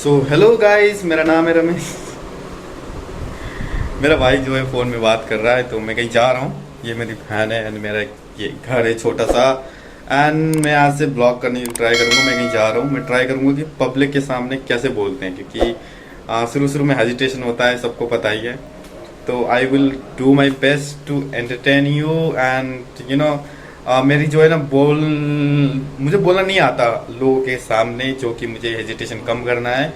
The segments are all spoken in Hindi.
सो हेलो गाइस, मेरा नाम है रमेश। मेरा भाई जो है फ़ोन में बात कर रहा है, तो मैं कहीं जा रहा हूँ। ये मेरी बहन है एंड मेरा ये घर है छोटा सा। एंड मैं आज से ब्लॉग करने की ट्राई करूँगा। मैं कहीं जा रहा हूँ, मैं ट्राई करूँगा कि पब्लिक के सामने कैसे बोलते हैं, क्योंकि शुरू शुरू में हेजिटेशन होता है, सबको पता ही है। तो I will do my best to entertain you and मेरी जो है ना मुझे बोलना नहीं आता लोगों के सामने, जो कि मुझे हेजिटेशन कम करना है।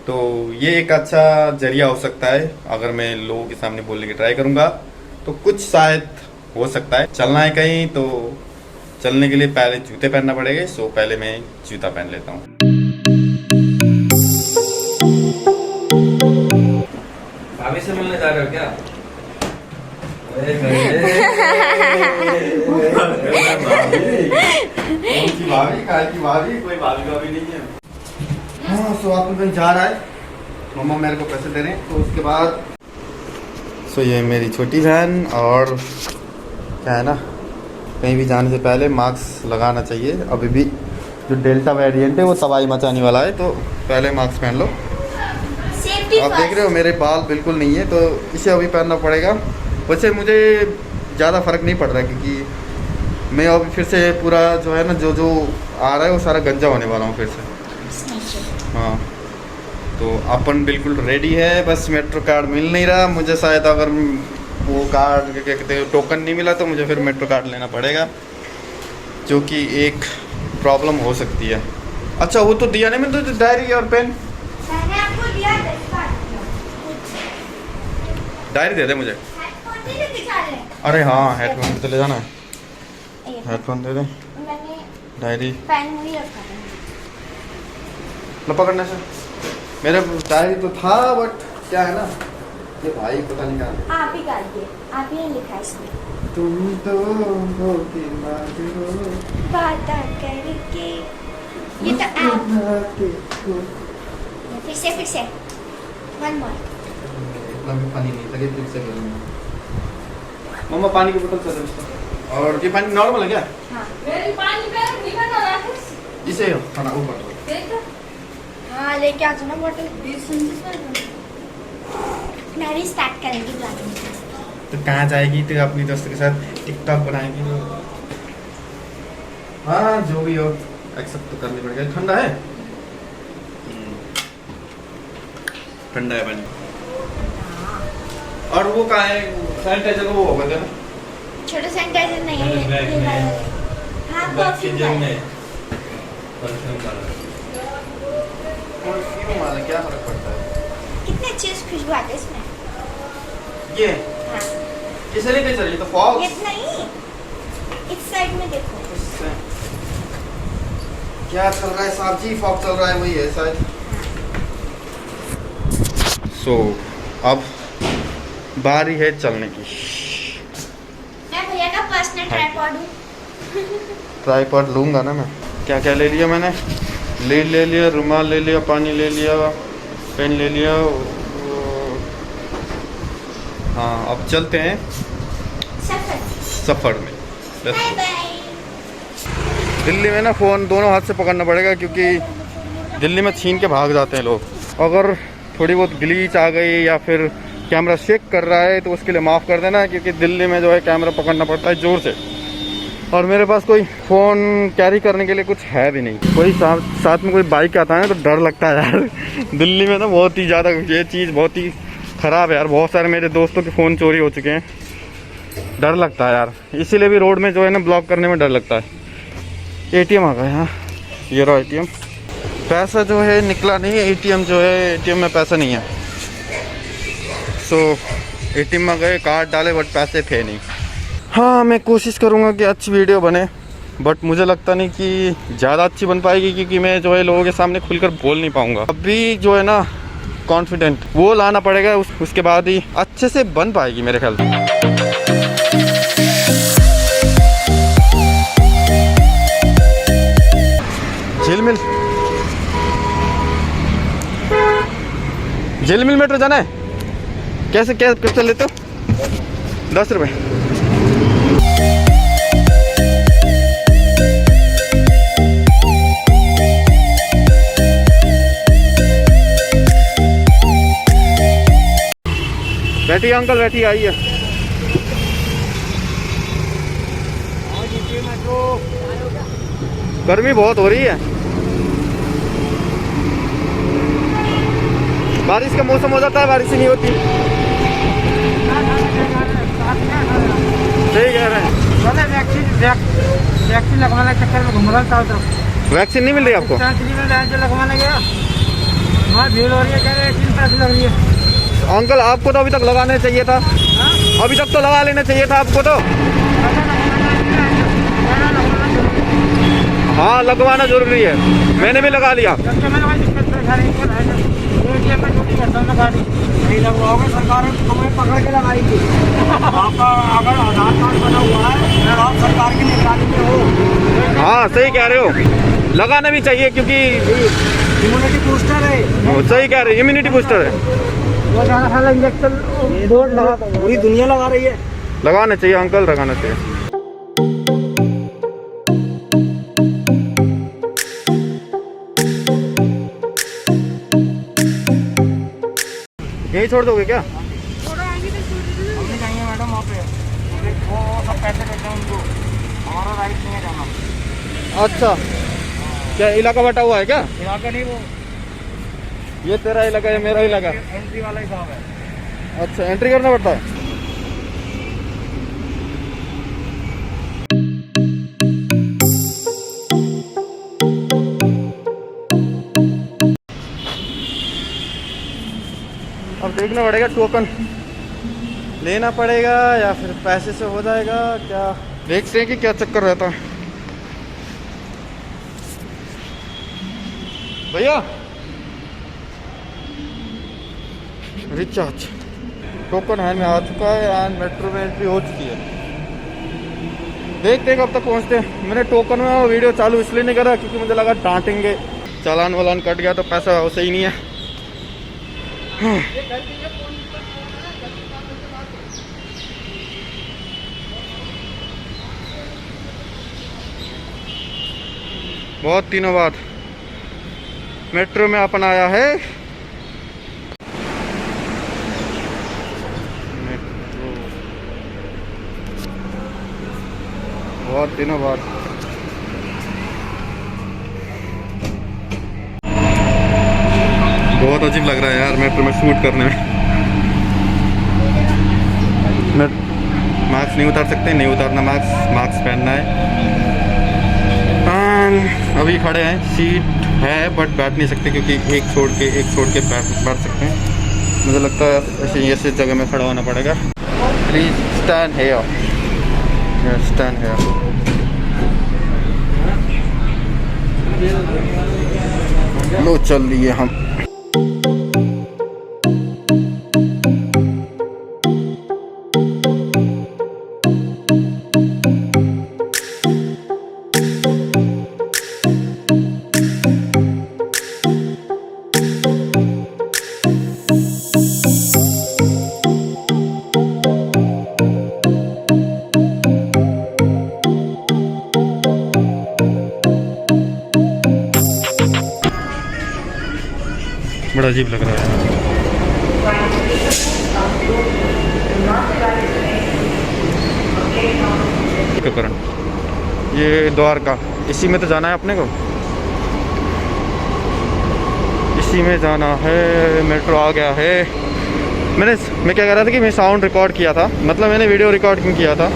तो ये एक अच्छा जरिया हो सकता है। अगर मैं लोगों के सामने बोलने की ट्राई करूँगा तो कुछ शायद हो सकता है। चलना है कहीं, तो चलने के लिए पहले जूते पहनना पड़ेगा। सो पहले मैं जूता पहन लेता हूँ। भाभी से मिलने जा रहे हो क्या? भाभी कोई भाभी नहीं है। हाँ, सो आप कहीं जा रहा है, मम्मा मेरे को पैसे दे रहे हैं। तो उसके बाद ये मेरी छोटी बहन। और क्या है ना, कहीं भी जाने से पहले मास्क लगाना चाहिए। अभी भी जो डेल्टा वेरिएंट है वो तबाही मचाने वाला है, तो पहले मास्क पहन लो। आप देख रहे हो मेरे बाल बिल्कुल नहीं है, तो इसे अभी पहनना पड़ेगा। वैसे मुझे ज़्यादा फ़र्क नहीं पड़ रहा, क्योंकि मैं अभी फिर से पूरा जो है ना जो आ रहा है वो सारा गंजा होने वाला हूँ फिर से। हाँ, तो अपन बिल्कुल रेडी है। बस मेट्रो कार्ड मिल नहीं रहा मुझे। शायद अगर वो कार्ड क्या कहते हैं, टोकन नहीं मिला, तो मुझे फिर मेट्रो कार्ड लेना पड़ेगा, जो कि एक प्रॉब्लम हो सकती है। अच्छा, वो तो दिया नहीं मैंने, तो डायरी और पेन। मैंने आपको दिया डायरी दे दे मुझे। अरे हाँ, हेडफोन तो ले जाना है। हेडफोन दे दे, मैंने डायरी पेन वही रखा था। लो पकड़ने से। मेरे डायरी तो था, बट क्या है ना, ये भाई पता नहीं क्या। आप ही काट दिए, आप ही ने लिखा है इसमें। तुम तो हो के मारो, बात करके ये तो आप फिर से वन मोर। इतना भी पानी नहीं लगे, फिर से करूँगा। मम्मा पानी की बोतल से दे उसको। और ये पानी नॉर्मल है क्या? हाँ मेरी पानी पे निकल ना रहा इसे खाना ऊपर दो। देखो हाँ, लेके आ जाओ ना बोतल। मैं भी स्टार्ट करेंगी ब्लॉगिंग। तो कहाँ जाएगी? तो अपनी दोस्तों के साथ टिकटॉक बनाएगी। हाँ, जो भी हो एक्सेप्ट तो करनी पड़ेगा। ठंडा है, ठंडा है पानी। और वो कहाँ है सैनिटाइजर? वो होगा क्या? छोटा सैनिटाइजर नहीं है ये वाला। हाँ, परफ्यूम वाला क्या फर्क पड़ता है? कितने अच्छे खुशबू आते हैं इसमें। ये हाँ, ये सैनिटाइजर, ये तो फॉल्स। ये नहीं, इस साइड में देखो। क्या चल रहा है साहब जी? फॉग चल रहा है, वही है शायद। सो अब बारी है चलने की। मैं भैया का पर्सनल ट्राइपॉड हूँ। ट्राइपॉड लूँगा ना मैं। क्या क्या ले लिया मैंने? ले लिया रुमाल, ले लिया पानी, ले लिया पेन, ले लिया। हाँ, अब चलते हैं सफ़र में। Bye bye. दिल्ली में ना फ़ोन दोनों हाथ से पकड़ना पड़ेगा, क्योंकि दिल्ली में छीन के भाग जाते हैं लोग। अगर थोड़ी बहुत ग्लीच आ गई या फिर कैमरा शेक कर रहा है, तो उसके लिए माफ़ कर देना, क्योंकि दिल्ली में जो है कैमरा पकड़ना पड़ता है ज़ोर से। और मेरे पास कोई फ़ोन कैरी करने के लिए कुछ है भी नहीं। कोई साथ में कोई बाइक आता है ना, तो डर लगता है यार। दिल्ली में ना बहुत ही ज़्यादा ये चीज़ बहुत ही ख़राब है यार। बहुत सारे मेरे दोस्तों के फ़ोन चोरी हो चुके हैं। डर लगता है यार, इसीलिए भी रोड में जो है ना ब्लॉक करने में डर लगता है। ATM आ गया। हाँ, ये रहा ATM। पैसा जो है निकला नहीं है। ATM जो है, ATM में पैसा नहीं है। सो ATM में गए, कार्ड डाले, बट पैसे थे नहीं। हाँ, मैं कोशिश करूँगा कि अच्छी वीडियो बने, बट मुझे लगता नहीं कि ज़्यादा अच्छी बन पाएगी, क्योंकि मैं जो है लोगों के सामने खुलकर बोल नहीं पाऊँगा। अभी जो है ना कॉन्फिडेंट वो लाना पड़ेगा, उसके बाद ही अच्छे से बन पाएगी मेरे ख्याल से। झिलमिल मेट्रो जाना है। कैसे लेते हो? 10 रुपये। बैठिए अंकल, बैठिए, आइए। गर्मी बहुत हो रही है। बारिश का मौसम हो जाता है, बारिश ही नहीं होती। सही कह रहे हैं। वैक्सीन लगवाने के चक्कर में घूम रहा था। वैक्सीन नहीं मिल रही आपको? लगवाने गया, वहाँ भीड़ हो रही है, कह रहे वैक्सीन पैसे लग रही है। अंकल आपको तो अभी तक लगाने चाहिए था। अभी तक तो लगा लेना चाहिए था आपको तो। हाँ, लगवाना जरूरी है। मैंने भी लगा लिया। नहीं लगवाओगे सरकार तुम्हें पकड़ के लगाएगी। आपका अगर आधार कार्ड बना हुआ है अगर आप सरकार की निगरानी में हो। हाँ, सही कह रहे हो, लगाना भी चाहिए क्योंकि इम्यूनिटी बूस्टर है। सही कह रहे हो, इम्यूनिटी बूस्टर है। वो ज़्यादा सारा इंजेक्शन डोज लगा, पूरी दुनिया लगा रही है। लगाना चाहिए अंकल, लगाना चाहिए। यही छोड़ दोगे क्या? हमने जाएंगे मैडम वहाँ पे, वो सब पैसे देते हैं उनको, हमारा राइट नहीं है जाना। अच्छा, क्या इलाका बटा हुआ है क्या? इलाका नहीं, वो ये तेरा इलाका है, मेरा इलाका? एंट्री वाला हिसाब है। अच्छा, एंट्री करना पड़ता है। अब देखना पड़ेगा, टोकन लेना पड़ेगा या फिर पैसे से हो जाएगा क्या, देखते हैं कि क्या चक्कर रहता है। भैया रिचार्ज टोकन हैंड में आ चुका है एंड मेट्रो में एंट्री हो चुकी है। देखते हैं कब तक पहुंचते हैं। मैंने टोकन में वीडियो चालू इसलिए नहीं करा क्योंकि मुझे लगा डांटेंगे, चालान वालान कट गया तो पैसा सही नहीं है। बहुत दिनों बाद मेट्रो में अपन आया है। मेट्रो बहुत दिनों बाद। बहुत अजीब लग रहा है यार मेट्रो में शूट करने में। मास्क नहीं उतार सकते, नहीं उतारना मास्क, मास्क पहनना है। अभी खड़े हैं, सीट है बट बैठ नहीं सकते क्योंकि एक छोड़ के बैठ सकते हैं। मुझे लगता है ऐसे जगह में खड़ा होना पड़ेगा। Please stand here, stand here. लो चल लिए हम। बड़ा अजीब लग रहा है। करण, ये द्वारका, इसी में तो जाना है अपने को, इसी में जाना है। मेट्रो आ गया है। मैं क्या कह रहा था कि मैं साउंड रिकॉर्ड किया था, मतलब मैंने वीडियो रिकॉर्ड क्यों किया था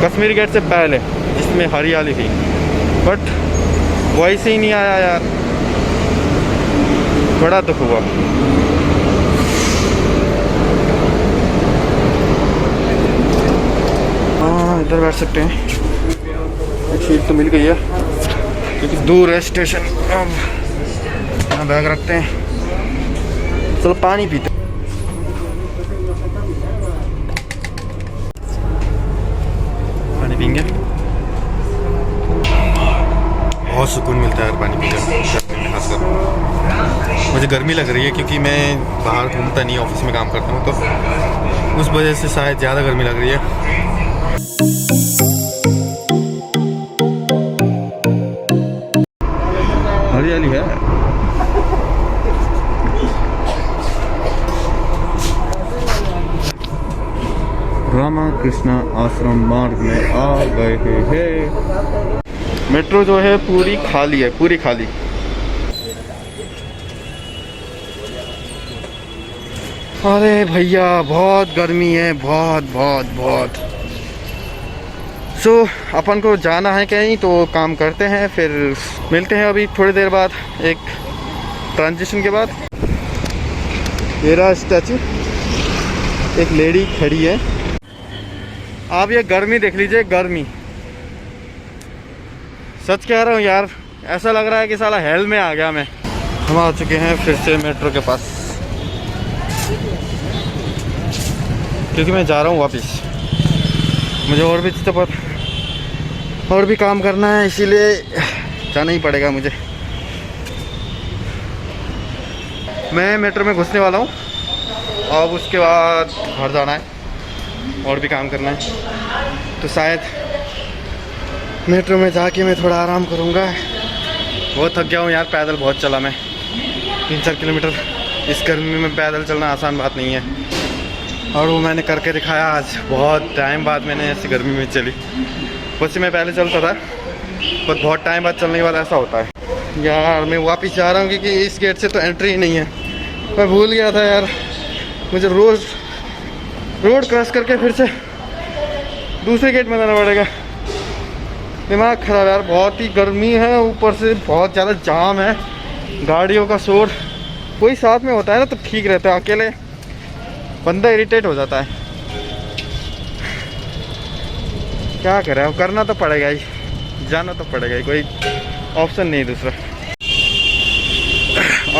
कश्मीर गेट से पहले जिसमें हरियाली थी, बट वॉइस ही नहीं आया यार, बड़ा दुख हुआ। हाँ, इधर बैठ सकते हैं, एक सीट तो मिल गई है क्योंकि दूर है स्टेशन। अब यहाँ बैग रखते हैं, चलो पानी पीते। पानी पीएंगे, बहुत सुकून मिलता है पानी पीने में। खासकर मुझे गर्मी लग रही है क्योंकि मैं बाहर घूमता नहीं, ऑफिस में काम करता हूँ, तो उस वजह से शायद ज़्यादा गर्मी लग रही है। हरियाली है। कृष्णा आश्रम मार्ग में आ गए हैं। मेट्रो जो है पूरी खाली है, पूरी खाली। अरे भैया बहुत गर्मी है, बहुत बहुत बहुत। सो अपन को जाना है कहीं तो काम करते हैं, फिर मिलते हैं अभी थोड़ी देर बाद, एक ट्रांजिशन के बाद। ये रहा स्टैचू, एक लेडी खड़ी है। आप ये गर्मी देख लीजिए, गर्मी। सच कह रहा हूँ यार, ऐसा लग रहा है कि साला हेल में आ गया मैं। हम आ चुके हैं फिर से मेट्रो के पास, क्योंकि मैं जा रहा हूँ वापस। मुझे और भी चीज़ों पर और भी काम करना है, इसीलिए जाना ही पड़ेगा मुझे। मैं मेट्रो में घुसने वाला हूँ, और उसके बाद घर जाना है और भी काम करना है। तो शायद मेट्रो में जाके मैं थोड़ा आराम करूँगा। बहुत थक गया हूँ यार, पैदल बहुत चला मैं, 3-4 किलोमीटर। इस गर्मी में पैदल चलना आसान बात नहीं है, और वो मैंने करके दिखाया आज। बहुत टाइम बाद मैंने ऐसी गर्मी में चली। वैसे मैं पहले चलता था, पर बहुत टाइम बाद चलने के बाद ऐसा होता है। यार मैं वापस जा रहा हूँ, क्योंकि इस गेट से तो एंट्री ही नहीं है। मैं भूल गया था यार, मुझे रोड क्रॉस करके फिर से दूसरे गेट में जाना पड़ेगा। दिमाग खराब यार, बहुत ही गर्मी है, ऊपर से बहुत ज़्यादा जाम है, गाड़ियों का शोर। कोई साथ में होता है ना तो ठीक रहता है, अकेले बंदा इरिटेट हो जाता है। क्या करें, अब करना तो पड़ेगा ही, जाना तो पड़ेगा ही, कोई ऑप्शन नहीं दूसरा।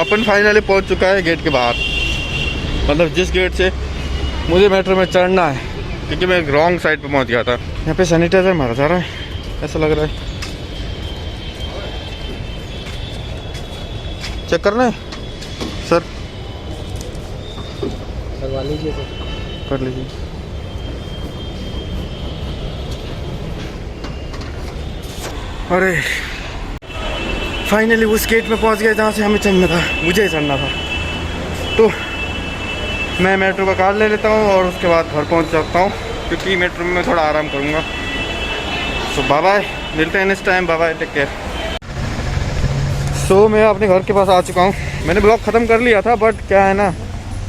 अपन फाइनली पहुंच चुका है गेट के बाहर, मतलब जिस गेट से मुझे मेट्रो में चढ़ना है, क्योंकि मैं रॉन्ग साइड पे पहुंच गया था। यहाँ पे सैनिटाइजर मारा जा रहा है, ऐसा लग रहा है। चेक करना है सर? करवा लीजिए सर। कर लीजिए। अरे फाइनली उस गेट में पहुंच गया जहाँ से हमें चढ़ना था, मुझे चढ़ना था। तो मैं मेट्रो का कार्ड ले लेता हूँ और उसके बाद घर पहुँच जाता हूँ, क्योंकि मेट्रो में मैं थोड़ा आराम करूँगा। सो बाय बाय, मिलते हैं next time, bye bye, take care. So मैं अपने घर के पास आ चुका हूँ। मैंने ब्लॉग ख़त्म कर लिया था, बट क्या है ना,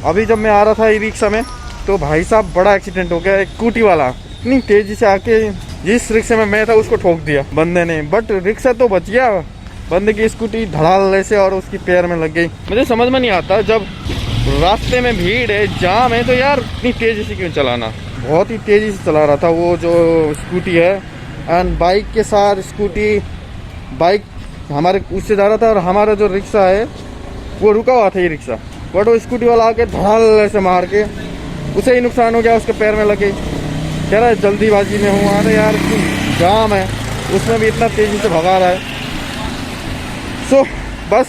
अभी जब मैं आ रहा था ई रिक्शा में, तो भाई साहब बड़ा एक्सीडेंट हो गया। एक स्कूटी वाला इतनी तेज़ी से आके जिस रिक्शे में मैं था उसको ठोक दिया बंदे ने, बट रिक्शा तो बच गया। बंदे की स्कूटी धड़ाल से और उसकी पैर में लग गई। मुझे समझ में नहीं आता, जब रास्ते में भीड़ है, जाम है, तो यार इतनी तेज़ी से क्यों चलाना। बहुत ही तेज़ी से चला रहा था वो जो स्कूटी है, एंड बाइक के साथ स्कूटी, बाइक हमारे उससे जा रहा था, और हमारा जो रिक्शा है वो रुका हुआ था ये रिक्शा, बट वो स्कूटी वाला आके धड़ाल से मार के उसे ही नुकसान हो गया, उसके पैर में लगे। कह रहा है जल्दीबाजी में हूँ। अरे यार जाम है, उसमें भी इतना तेज़ी से भगा रहा है। सो बस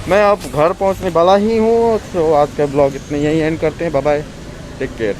मैं अब घर पहुँचने वाला ही हूँ। सो आज का ब्लॉग इतने यही एंड करते हैं। Bye bye, take care.